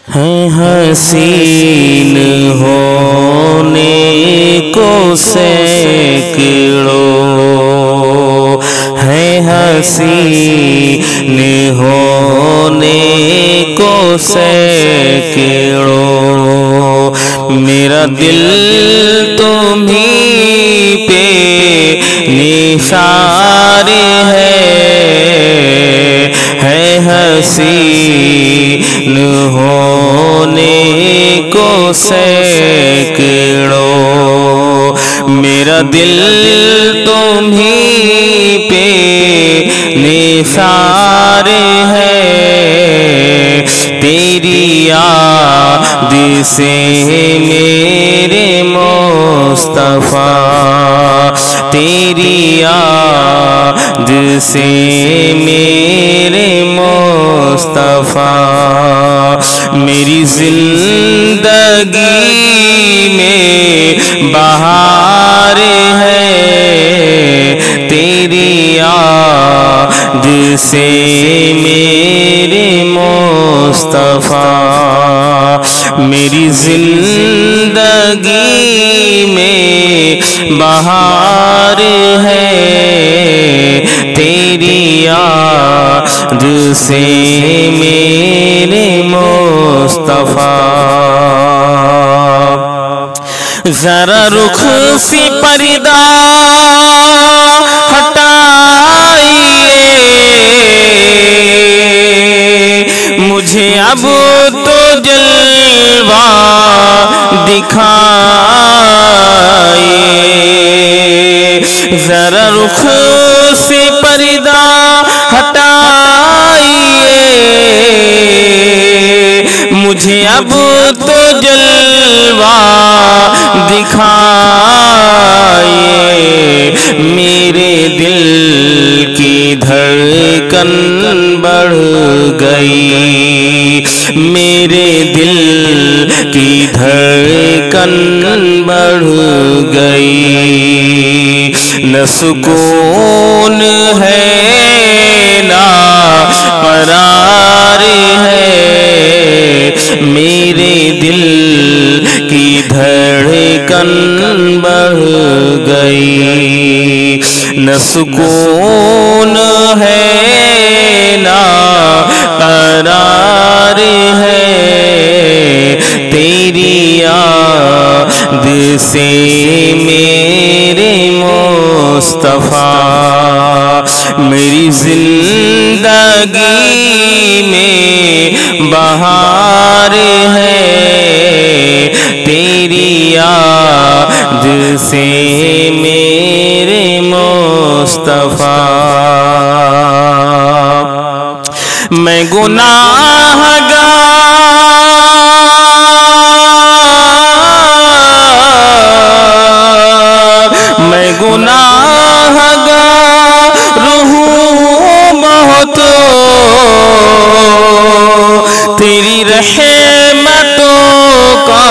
ہے حسین ہونے کو سینکڑوں، ہے حسین ہونے کو سینکڑوں، میرا دل تمہیں پہ نثار ہے حسین ہونے کو سینکڑوں، میرا دل تمہیں پہ نثار ہے، تیری یاد سے میرے مصطفیٰ، تیری یاد سے میرے مصطفیٰ، میری زندگی میں بہار ہے، تیری یاد سے میرے مصطفیٰ، میری زندگی میں بہار ہے، تیری یاد سے میرے مصطفیٰ، ذرا رخ سے پردہ ہٹائیے، مجھے اب تو جلوہ دکھائیے، ذرا رخ سے پردہ ہٹائیے، مجھے اب تو جلوہ دکھائیے، میرے دل کی دھڑکن بڑھ گئی، میرے دل کی دھڑکن بڑھ گئی، نہ سکون ہے نہ قرار ہے، میرے دل کی دھڑکن بڑھ گئی، نہ سکون ہے نہ قرار ہے، تیری یاد سے میرے مصطفیٰ، میری زندگی میں بہار ہے، تیری یاد سے میرے مصطفیٰ، میں گناہ گار، میں گناہ گار ہوں بہت، تیری رحمتوں کا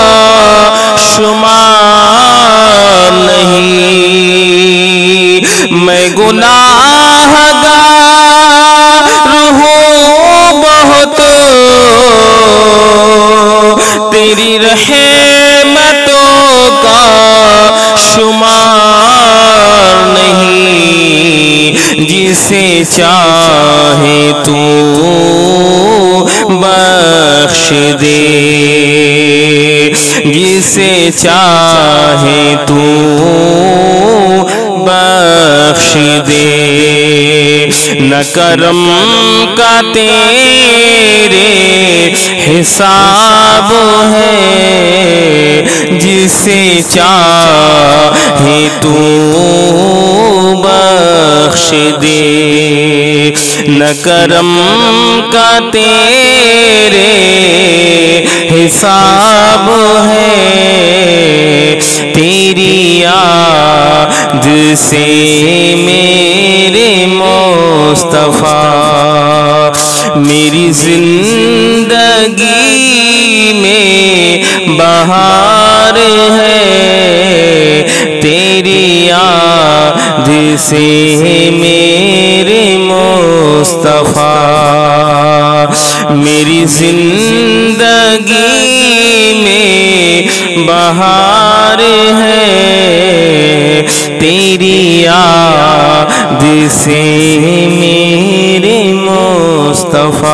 شمار نہیں، میں گناہ گار ہوں بہت، تیری رحمتوں کا شمار نہیں، جسے چاہے تو بخش دے، جسے چاہے تو بخش دے، نہ کرم کا تیرے حساب ہے، جسے چاہے تو بخش دے، نہ کرم کا تیرے حساب ہے، تیری یاد سے میرے مصطفیٰ، میری زندگی میں بہار ہے، تیری یاد سے میرے مصطفیٰ، میری زندگی زندگی میں بہار ہے تیری یاد سے میرے مصطفیٰ